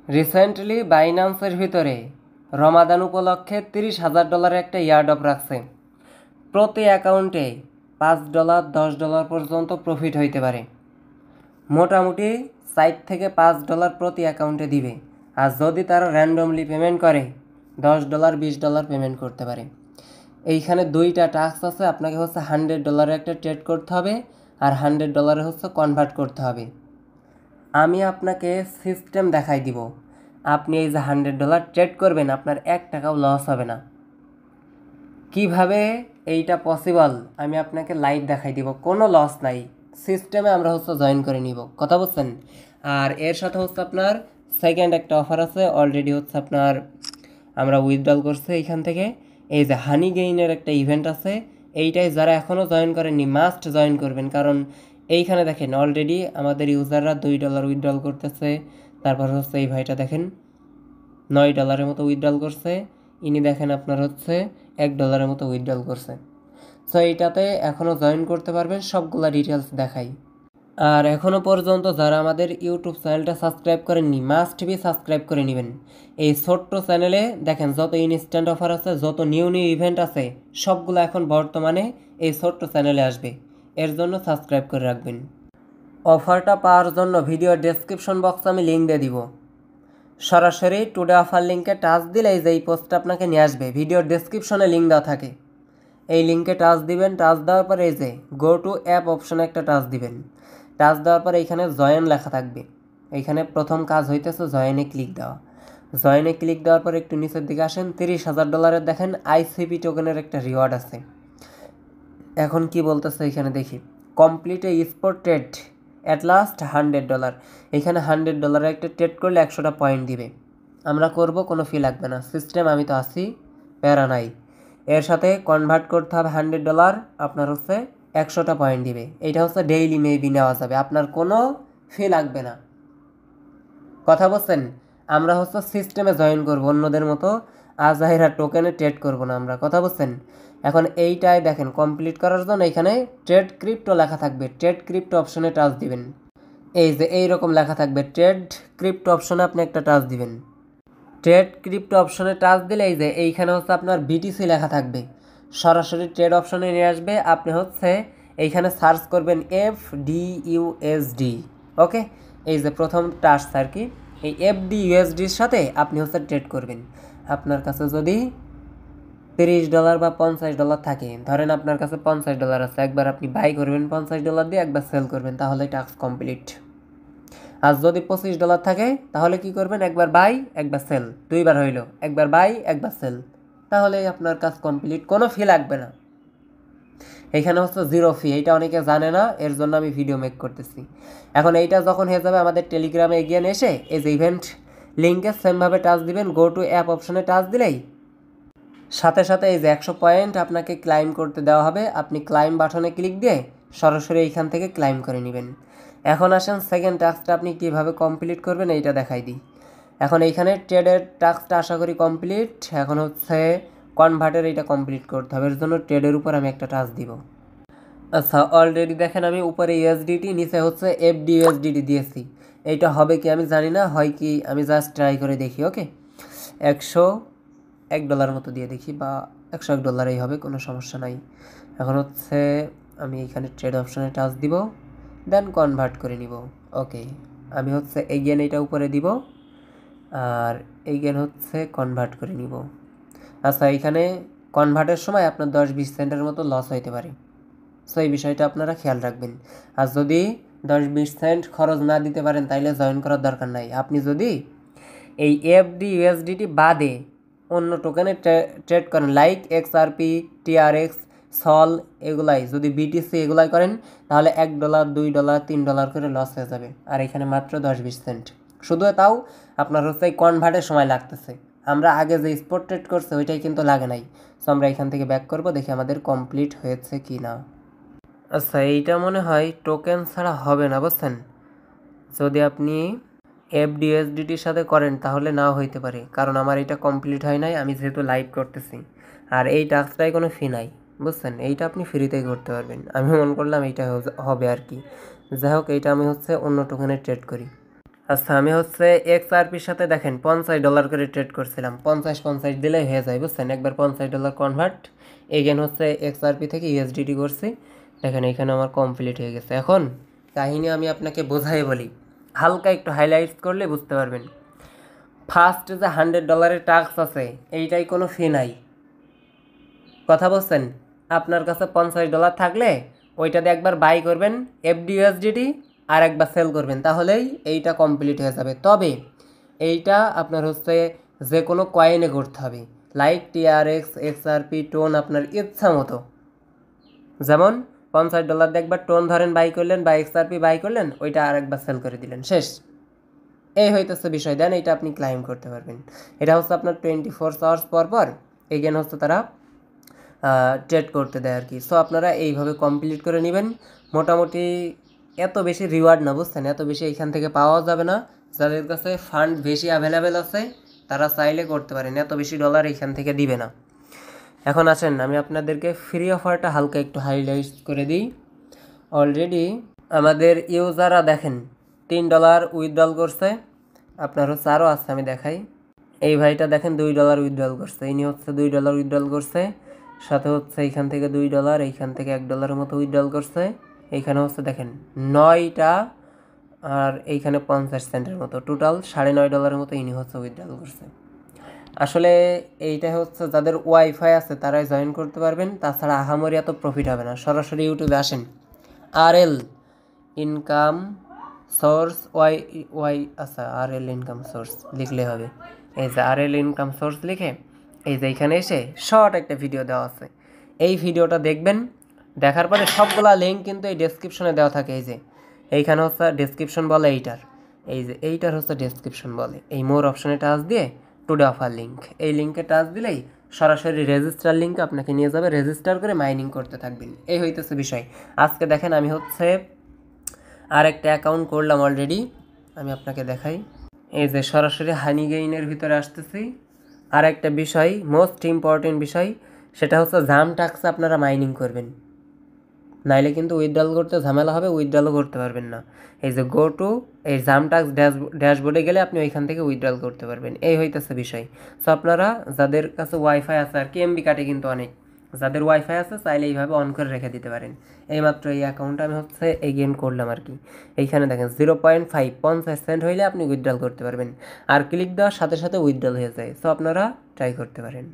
Recently বাইন্যান্সের ভিতরে রমাদান উপলক্ষে $30,000 একটা ইয়ারড্রপ রাখছে। প্রতি অ্যাকাউন্টে $5 $10 পর্যন্ত প্রফিট হইতে পারে। মোটামুটি $4 থেকে $5 প্রতি অ্যাকাউন্টে দিবে। আর যদি তারা র্যান্ডমলি পেমেন্ট করে $10 $20 পেমেন্ট করতে পারে। এইখানে দুইটা টাস্ক আছে, আপনাকে হচ্ছে $100 একটা ট্রেড করতে হবে আর $100 হচ্ছে কনভার্ট করতে হবে। আমি আপনাকে সিস্টেম দেখাই দিব। আপনি এই যে $100 ট্রেড করবেন, আপনার $1 লস হবে না। কিভাবে এইটা পসিবল আমি আপনাকে লাইভ দেখাই দিব, কোনো লস নাই। সিস্টেমে আমরা হচ্ছে জয়েন করে নিব, কথা বলছেন। আর এর সাথে হচ্ছে আপনার সেকেন্ড একটা অফার আছে, অলরেডি হচ্ছে আপনার আমরা উইথড্রল করছে এইখান থেকে। এই যে হানি গেইনের একটা ইভেন্ট আছে, এইটাই যারা এখনও জয়েন করেননি মাস্ট জয়েন করবেন। কারণ এইখানে দেখেন অলরেডি আমাদের ইউজাররা $2 উইথড্রল করতেছে। তারপর হচ্ছে এই ভাইটা দেখেন $9 মতো উইথড্রল করছে। ইনি দেখেন আপনার হচ্ছে $1 মতো উইথড্রল করছে। সো এইটাতে এখনও জয়েন করতে পারবেন, সবগুলা ডিটেলস দেখাই। আর এখনও পর্যন্ত যারা আমাদের ইউটিউব চ্যানেলটা সাবস্ক্রাইব করেননি মাস্ট বি সাবস্ক্রাইব করে নেবেন। এই ছোট্ট চ্যানেলে দেখেন যত ইনস্ট্যান্ট অফার আছে, যত নিউ ইভেন্ট আছে, সবগুলো এখন বর্তমানে এই ছোট্ট চ্যানেলে আসবে। এর জন্য সাবস্ক্রাইব করে রাখবেন। অফারটা পাওয়ার জন্য ভিডিও ডেসক্রিপশন বক্সে আমি লিঙ্ক দিয়ে দিব। সরাসরি টুডে অফার লিঙ্কে টাচ দিলে এই যে এই পোস্টটা আপনাকে নিয়ে আসবে। ভিডিওর ডেসক্রিপশনে লিঙ্ক দেওয়া থাকে, এই লিঙ্কে টাচ দিবেন। টাচ দেওয়ার পরে এই যে গো টু অ্যাপ অপশনে একটা টাচ দিবেন। টাচ দেওয়ার পরে এইখানে জয়েন লেখা থাকবে। এইখানে প্রথম কাজ হইতেছে জয়েনে ক্লিক দেওয়া। জয়েনে ক্লিক দেওয়ার পর একটু নিচের দিকে আসেন, $30,000 দেখেন আইসিপি টোকেনের একটা রিওয়ার্ড আছে। এখন কি বলতেছে এখানে দেখি, complete A spot trade at last $100। এখানে $100 একটা ট্রেড করলে 100টা পয়েন্ট দিবে। আমরা করব, কোনো ফি লাগবে না। সিস্টেম আমি তো আছি, প্যারা নাই। এর সাথে কনভার্ট করতে হবে $100, আপনার হচ্ছে 100টা পয়েন্ট দিবে। এইটা হচ্ছে ডেইলি মেবি নেওয়া যাবে, আপনার কোনো ফি লাগবে না, কথা বলছেন। আমরা হচ্ছে সিস্টেমে জয়েন করব, অন্যদের মতো আজাহিরা টোকেনে ট্রেড করব না আমরা, কথা বলছেন। এখন এইটাই দেখেন কমপ্লিট করার জন্য এখানে ট্রেড ক্রিপ্টো লেখা থাকবে। ট্রেড ক্রিপ্টো অপশনে টাচ দিবেন। এই যে এইরকম লেখা থাকবে ট্রেড ক্রিপ্টো অপশনে আপনি একটা টাচ দিবেন। ট্রেড ক্রিপ্টো অপশনে টাচ দিলে এই যে এইখানে হচ্ছে আপনার বিটিসি লেখা থাকবে, সরাসরি ট্রেড অপশনে নিয়ে আসবে। আপনি হচ্ছে এইখানে সার্চ করবেন FDUSD। ওকে, এই যে প্রথম টাস্ক আর কি, এই FDUSDর সাথে আপনি হচ্ছে ট্রেড করবেন। আপনার কাছে যদি $30 বা $50 থাকে, ধরেন আপনার কাছে $50 আছে, একবার আপনি বাই করবেন $50 দিয়ে, একবার সেল করবেন, তাহলে টাস্ক কমপ্লিট। আর যদি $25 থাকে তাহলে কি করবেন, একবার বাই একবার সেল, দুইবার হইল, একবার বাই একবার সেল, তাহলে আপনার কাজ কমপ্লিট, কোনো ফি লাগবে না। এখানে হচ্ছে জিরো ফি, এইটা অনেকে জানে না, এর জন্য আমি ভিডিও মেক করতেছি। এখন এইটা যখন হয়ে যাবে আমাদের টেলিগ্রামে এগিয়ে এসে এই যে ইভেন্ট লিঙ্কে সেমভাবে টাচ দিবেন। গো টু অ্যাপ অপশনে টাচ দিলেই সাথে সাথে এই যে 100 পয়েন্ট আপনাকে ক্লাইম করতে দেওয়া হবে। আপনি ক্লাইম বাটনে ক্লিক দিয়ে সরাসরি এইখান থেকে ক্লাইম করে নেবেন। এখন আসেন সেকেন্ড টাস্কটা আপনি কীভাবে কমপ্লিট করবেন এইটা দেখাই দিই। এখন এইখানে ট্রেডের টাস্কটা আশা করি কমপ্লিট। এখন হচ্ছে কনভার্টের এইটা কমপ্লিট করতে হবে, এর জন্য ট্রেডের উপর আমি একটা টাচ দিব। আচ্ছা, অলরেডি দেখেন আমি উপরে USDT, নিচে হচ্ছে FDUSDT দিয়েছি। এইটা হবে কি আমি জানি না, হয় কি আমি জাস্ট ট্রাই করে দেখি। ওকে, $101 মতো দিয়ে দেখি, বা $101 হবে, কোনো সমস্যা নাই। এখন হচ্ছে আমি এখানে ট্রেড অপশনে টাচ দিব, দেন কনভার্ট করে নিব। ওকে, আমি হচ্ছে এগেন এইটা উপরে দিব আর এগেন হচ্ছে কনভার্ট করে নিব। আচ্ছা, এইখানে কনভার্টের সময় আপনার 10-20 সেন্টের মতো লস হইতে পারে, সো এই বিষয়টা আপনারা খেয়াল রাখবেন। আর যদি 10-20 সেন্ট খরচ না দিতে পারেন তাইলে জয়েন করার দরকার নাই। আপনি যদি এই FDUSDT বাদে অন্য টোকেনে ট্রেড করেন, লাইক XRP, TRX, সল, এগুলাই যদি BTC এগুলাই করেন, তাহলে $1 $2 $3 করে লস হয়ে যাবে। আর এখানে মাত্র 10-20 সেন্ট, শুধু তাও আপনার হচ্ছে এই কনভার্টের সময় লাগতেছে। আমরা আগে যে স্পট ট্রেড করছে ওইটাই কিন্তু লাগে নাই। সো আমরা এখান থেকে ব্যাক করব, দেখি আমাদের কমপ্লিট হয়েছে কি না। আচ্ছা, এইটা মনে হয় টোকেন ছাড়া হবে না, বুঝছেন। যদি আপনি FDUSDTর সাথে করেন তাহলে নাও হইতে পারে, কারণ আমার এটা কমপ্লিট হয় নাই, আমি যেহেতু লাইভ করতেছি। আর এই টাস্কটাই কোনো ফি নাই, বুঝছেন, এইটা আপনি ফ্রিতেই করতে পারবেন। আমি মনে করলাম এইটা হবে আর কি। যাই হোক, এইটা আমি হচ্ছে অন্য টোকেনে ট্রেড করি। আচ্ছা, আমি হচ্ছে XRPর সাথে দেখেন $50 করে ট্রেড করছিলাম, 50 দিলেই হয়ে যায় বুঝছেন, একবার $50 কনভার্ট। এগেন হচ্ছে XRP থেকে USDT করছি, দেখেন এখানে আমার কমপ্লিট হয়ে গেছে। এখন কাহিনী আমি আপনাকে বোঝাই বলি, হালকা একটু হাইলাইটস করলে বুঝতে পারবেন। ফার্স্ট যে $100 টাস্ক আছে, এইটাই কোনো ফি নাই, কথা বলছেন। আপনার কাছে $50 থাকলে ওইটাতে একবার বাই করবেন FD/USDT, আর একবার সেল করবেন, তাহলেই এইটা কমপ্লিট হয়ে যাবে। তবে এইটা আপনার হচ্ছে যে কোনো কয়েনে করতে হবে, লাইক TRX, XRP, টোন, আপনার ইচ্ছা মতো। যেমন $50 দিয়ে একবার টোন ধরেন বাই করলেন, বা XRP বাই করলেন, ওইটা আর একবার সেল করে দিলেন, শেষ। এই হইতেছে বিষয়, দেন এইটা আপনি ক্লাইম করতে পারবেন। এটা হচ্ছে আপনার 24 আওয়ার্স পর পর এগেন হচ্ছে তারা ট্রেড করতে দেয় আর কি। সো আপনারা এইভাবে কমপ্লিট করে নেবেন। মোটামুটি এত বেশি রিওয়ার্ড না বুঝছেন, এত বেশি এইখান থেকে পাওয়া যাবে না। যাদের কাছে ফান্ড বেশি অ্যাভেলেবেল আছে তারা চাইলে করতে পারেন, এত বেশি ডলার এইখান থেকে দিবে না। এখন আসেন আমি আপনাদেরকে ফ্রি অফারটা হালকা একটু হাইলাইট করে দিই। অলরেডি আমাদের ইউজাররা দেখেন $3 উইথড্রল করছে, আপনার হচ্ছে আরও আছে, আমি দেখাই। এই ভাইটা দেখেন $2 উইথড্রল করছে, ইনি হচ্ছে $2 উইথড্রল করছে, সাথে হচ্ছে এইখান থেকে $2, এইখান থেকে $1 মতো উইথড্রল করছে। এইখানে হচ্ছে দেখেন 9টা, আর এইখানে 50 সেন্টের মতো, টোটাল $9.5 মতো ইনি হচ্ছে উইথড্রল করছে। আসলে এইটা হচ্ছে যাদের ওয়াইফাই আছে তারাই জয়েন করতে পারবেন, তাছাড়া আহামরি এত প্রফিট হবে না। সরাসরি ইউটিউবে আসেন, RL ইনকাম সোর্স, আচ্ছা RL ইনকাম সোর্স লিখলে হবে। এই যে RL ইনকাম সোর্স লিখে এই যে এইখানে এসে শর্ট একটা ভিডিও দেওয়া আছে, এই ভিডিওটা দেখবেন। দেখার পরে সবগুলা লিঙ্ক কিন্তু এই ডেসক্রিপশনে দেওয়া থাকে। এই যে এইখানে হচ্ছে ডেসক্রিপশন বলে এইটার, এই যে এইটার হচ্ছে ডেসক্রিপশন বলে, এই মোর অপশনে টাচ দিয়ে টুডে অফার লিঙ্ক, এই লিঙ্কে টাচ দিলেই সরাসরি রেজিস্টার লিঙ্কে আপনাকে নিয়ে যাবে, রেজিস্টার করে মাইনিং করতে থাকবেন। এই হইতেছে বিষয়। আজকে দেখেন আমি হচ্ছে আর একটা অ্যাকাউন্ট করলাম অলরেডি, আমি আপনাকে দেখাই। এই যে সরাসরি হানি গেইনের ভিতরে আসতেছি। আর একটা বিষয়, মোস্ট ইম্পর্টেন্ট বিষয়, সেটা হচ্ছে জাম টাক্সে আপনারা মাইনিং করবেন, নাইলে কিন্তু উইথড্রল করতে ঝামেলা হবে, উইথড্রলও করতে পারবেন না। এই যে গো টু এই জাম টাক্স ড্যাশবোর্ডে গেলে আপনি ওইখান থেকে উইথড্রল করতে পারবেন, এই হইতেছে বিষয়। সো আপনারা যাদের কাছে ওয়াইফাই আছে, আর কি এমবি কাটে কিন্তু অনেক, যাদের ওয়াইফাই আছে চাইলে এইভাবে অন করে রেখে দিতে পারেন। এইমাত্র এই অ্যাকাউন্টটা আমি হচ্ছে এগেন করলাম আর কি। এইখানে দেখেন 0.5 50 সেন্ট হইলে আপনি উইথড্রল করতে পারবেন, আর ক্লিক দেওয়ার সাথে সাথে উইথড্রল হয়ে যায়। সো আপনারা ট্রাই করতে পারেন।